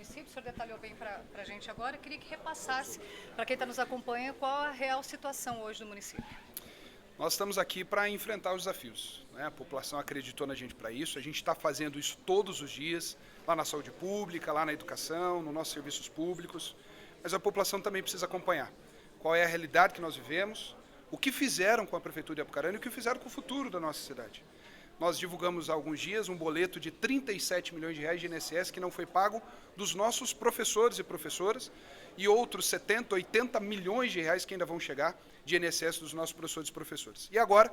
município, o senhor detalhou bem para a gente agora. Eu queria que repassasse, para quem está nos acompanhando, qual a real situação hoje do município. Nós estamos aqui para enfrentar os desafios, né? A população acreditou na gente para isso, a gente está fazendo isso todos os dias, lá na saúde pública, lá na educação, nos nossos serviços públicos, mas a população também precisa acompanhar qual é a realidade que nós vivemos, o que fizeram com a Prefeitura de Apucarana e o que fizeram com o futuro da nossa cidade. Nós divulgamos há alguns dias um boleto de 37 milhões de reais de INSS que não foi pago dos nossos professores e professoras e outros 70, 80 milhões de reais que ainda vão chegar de INSS dos nossos professores e professoras. E agora,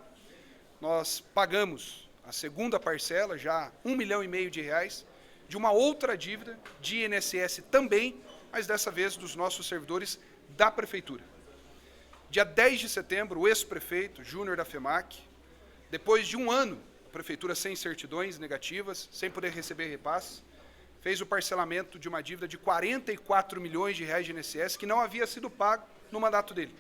nós pagamos a segunda parcela, já 1,5 milhão de reais, de uma outra dívida de INSS também, mas dessa vez dos nossos servidores da Prefeitura. Dia 10 de setembro, o ex-prefeito Júnior da FEMAC, depois de um ano, a Prefeitura sem certidões negativas, sem poder receber repasses, fez o parcelamento de uma dívida de 44 milhões de reais de INSS que não havia sido pago no mandato dele.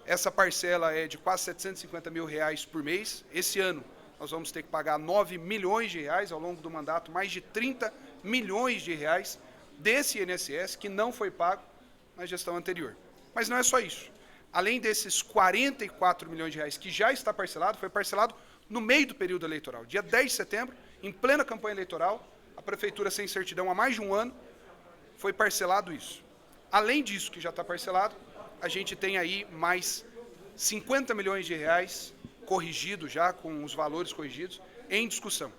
Essa parcela é de quase 750 mil reais por mês. Esse ano nós vamos ter que pagar 9 milhões de reais ao longo do mandato, mais de 30 milhões de reais desse INSS que não foi pago na gestão anterior. Mas não é só isso. Além desses 44 milhões de reais que já está parcelado, foi parcelado no meio do período eleitoral. Dia 10 de setembro, em plena campanha eleitoral, a Prefeitura sem certidão há mais de um ano, foi parcelado isso. Além disso que já está parcelado, a gente tem aí mais 50 milhões de reais corrigidos já, com os valores corrigidos, em discussão.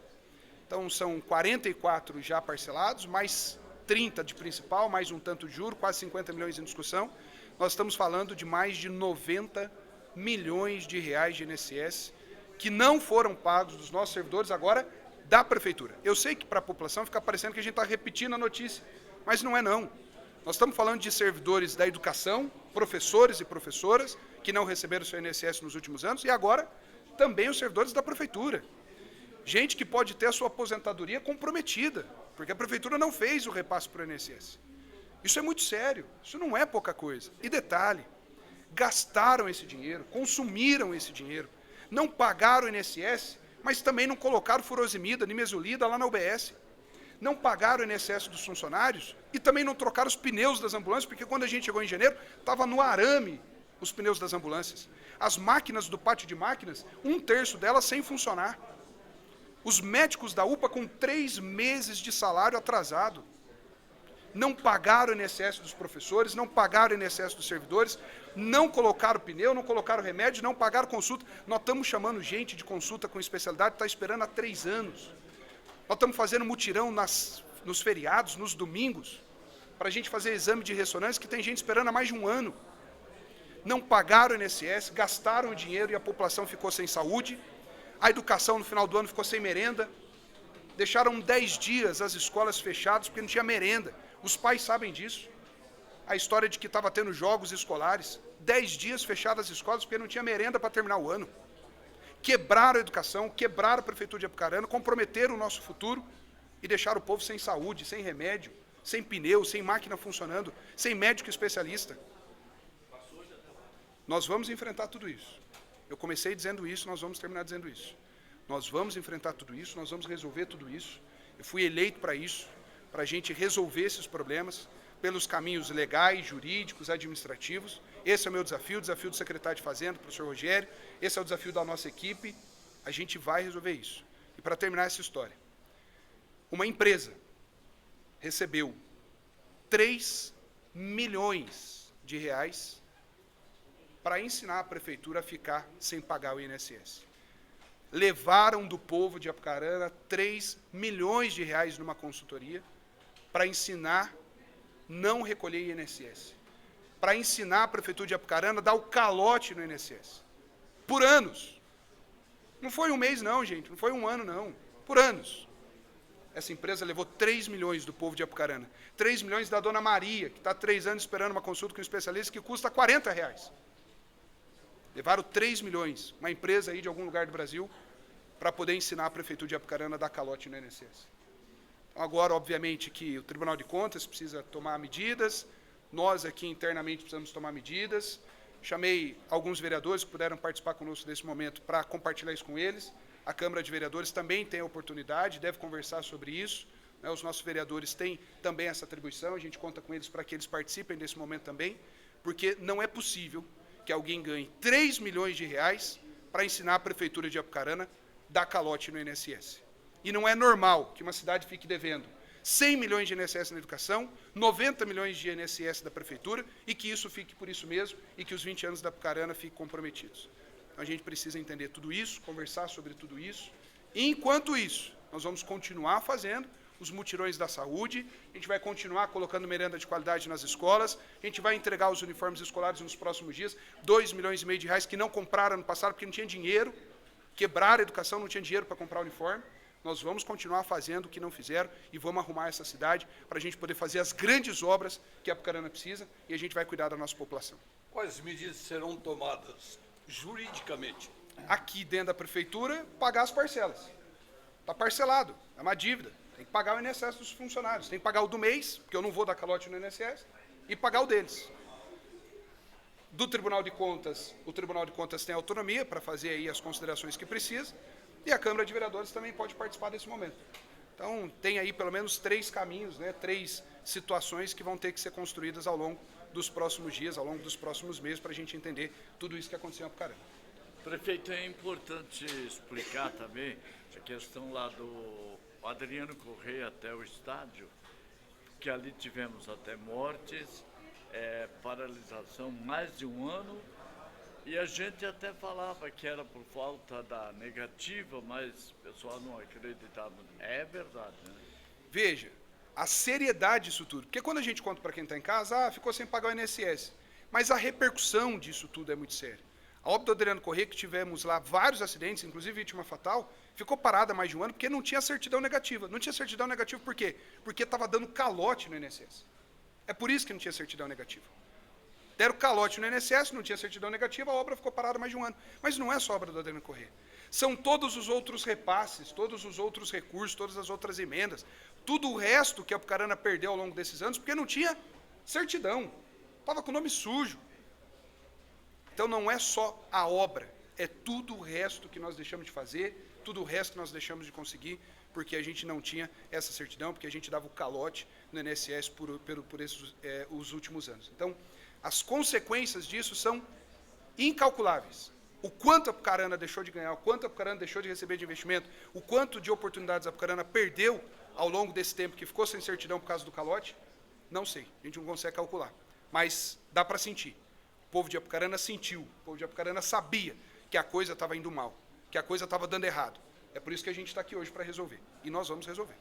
Então, são 44 já parcelados, mais 30 de principal, mais um tanto de juro, quase 50 milhões em discussão. Nós estamos falando de mais de 90 milhões de reais de INSS que não foram pagos dos nossos servidores agora da Prefeitura. Eu sei que para a população fica parecendo que a gente está repetindo a notícia, mas não é não. Nós estamos falando de servidores da educação, professores e professoras, que não receberam o seu INSS nos últimos anos, e agora também os servidores da Prefeitura. Gente que pode ter a sua aposentadoria comprometida, porque a Prefeitura não fez o repasse para o INSS. Isso é muito sério, isso não é pouca coisa. E detalhe, gastaram esse dinheiro, consumiram esse dinheiro, não pagaram o INSS, mas também não colocaram furosemida, nimesulida lá na UBS. Não pagaram o INSS dos funcionários e também não trocaram os pneus das ambulâncias, porque quando a gente chegou em janeiro, estava no arame os pneus das ambulâncias. As máquinas do pátio de máquinas, 1/3 delas sem funcionar. Os médicos da UPA com 3 meses de salário atrasado. Não pagaram o INSS dos professores, não pagaram o INSS dos servidores, não colocaram pneu, não colocaram remédio, não pagaram consulta. Nós estamos chamando gente de consulta com especialidade, está esperando há 3 anos. Nós estamos fazendo mutirão nos feriados, nos domingos, para a gente fazer exame de ressonância, que tem gente esperando há mais de um ano. Não pagaram o INSS, gastaram o dinheiro e a população ficou sem saúde. A educação no final do ano ficou sem merenda. Deixaram 10 dias as escolas fechadas porque não tinha merenda. Os pais sabem disso. A história de que estava tendo jogos escolares. 10 dias fechadas as escolas porque não tinha merenda para terminar o ano. Quebraram a educação, quebraram a Prefeitura de Apucarana, comprometeram o nosso futuro e deixaram o povo sem saúde, sem remédio, sem pneu, sem máquina funcionando, sem médico especialista. Nós vamos enfrentar tudo isso. Eu comecei dizendo isso, nós vamos terminar dizendo isso. Nós vamos enfrentar tudo isso, nós vamos resolver tudo isso. Eu fui eleito para isso, para a gente resolver esses problemas pelos caminhos legais, jurídicos, administrativos. Esse é o meu desafio, o desafio do secretário de Fazenda, professor Rogério. Esse é o desafio da nossa equipe. A gente vai resolver isso. E para terminar essa história, uma empresa recebeu 3 milhões de reais para ensinar a Prefeitura a ficar sem pagar o INSS. Levaram do povo de Apucarana 3 milhões de reais numa consultoria para ensinar não recolher INSS. Para ensinar a Prefeitura de Apucarana a dar o calote no INSS. Por anos. Não foi um mês não, gente, não foi um ano não. Por anos. Essa empresa levou 3 milhões do povo de Apucarana. 3 milhões da dona Maria, que está há 3 anos esperando uma consulta com um especialista que custa R$40. Levaram 3 milhões, uma empresa aí de algum lugar do Brasil, para poder ensinar a Prefeitura de Apucarana a dar calote no INSS. Então, agora, obviamente, que o Tribunal de Contas precisa tomar medidas, nós aqui internamente precisamos tomar medidas. Chamei alguns vereadores que puderam participar conosco nesse momento para compartilhar isso com eles. A Câmara de Vereadores também tem a oportunidade, deve conversar sobre isso. né? Os nossos vereadores têm também essa atribuição, a gente conta com eles para que eles participem desse momento também, porque não é possível que alguém ganhe 3 milhões de reais para ensinar a Prefeitura de Apucarana dar calote no INSS. E não é normal que uma cidade fique devendo 100 milhões de INSS na educação, 90 milhões de INSS da Prefeitura, e que isso fique por isso mesmo, e que os 20 anos da Apucarana fiquem comprometidos. Então, a gente precisa entender tudo isso, conversar sobre tudo isso. E, enquanto isso, nós vamos continuar fazendo os mutirões da saúde, a gente vai continuar colocando merenda de qualidade nas escolas, a gente vai entregar os uniformes escolares nos próximos dias, 2,5 milhões de reais que não compraram ano passado porque não tinha dinheiro, quebraram a educação, não tinha dinheiro para comprar uniforme. Nós vamos continuar fazendo o que não fizeram e vamos arrumar essa cidade para a gente poder fazer as grandes obras que a Apucarana precisa e a gente vai cuidar da nossa população. Quais medidas serão tomadas juridicamente? Aqui dentro da Prefeitura, pagar as parcelas. Está parcelado, é uma dívida. Tem que pagar o INSS dos funcionários, tem que pagar o do mês, porque eu não vou dar calote no INSS, e pagar o deles. Do Tribunal de Contas, o Tribunal de Contas tem autonomia para fazer aí as considerações que precisa, e a Câmara de Vereadores também pode participar desse momento. Então, tem aí pelo menos 3 caminhos, né, 3 situações que vão ter que ser construídas ao longo dos próximos dias, ao longo dos próximos meses, para a gente entender tudo isso que aconteceu em Apucarana. Prefeito, é importante explicar também a questão lá do Adriano Correia até o estádio, que ali tivemos até mortes, paralisação mais de 1 ano, e a gente até falava que era por falta da negativa, mas o pessoal não acreditava. É verdade, né? Veja, a seriedade disso tudo, porque quando a gente conta para quem está em casa, ficou sem pagar o INSS, mas a repercussão disso tudo é muito séria. A óbito do Adriano Correia, que tivemos lá vários acidentes, inclusive vítima fatal, ficou parada mais de 1 ano porque não tinha certidão negativa. Não tinha certidão negativa por quê? Porque estava dando calote no INSS. É por isso que não tinha certidão negativa. Deram calote no INSS, não tinha certidão negativa, a obra ficou parada mais de 1 ano. Mas não é só a obra do Adriano Correia. São todos os outros repasses, todos os outros recursos, todas as outras emendas, tudo o resto que a Apucarana perdeu ao longo desses anos, porque não tinha certidão. Estava com o nome sujo. Então não é só a obra, é tudo o resto que nós deixamos de fazer, tudo o resto que nós deixamos de conseguir, porque a gente não tinha essa certidão, porque a gente dava o calote no INSS por esses, os últimos anos. Então, as consequências disso são incalculáveis. O quanto a Apucarana deixou de ganhar, o quanto a Apucarana deixou de receber de investimento, o quanto de oportunidades a Apucarana perdeu ao longo desse tempo que ficou sem certidão por causa do calote, não sei, a gente não consegue calcular, mas dá para sentir. O povo de Apucarana sentiu, o povo de Apucarana sabia que a coisa estava indo mal, que a coisa estava dando errado. É por isso que a gente está aqui hoje para resolver, e nós vamos resolver.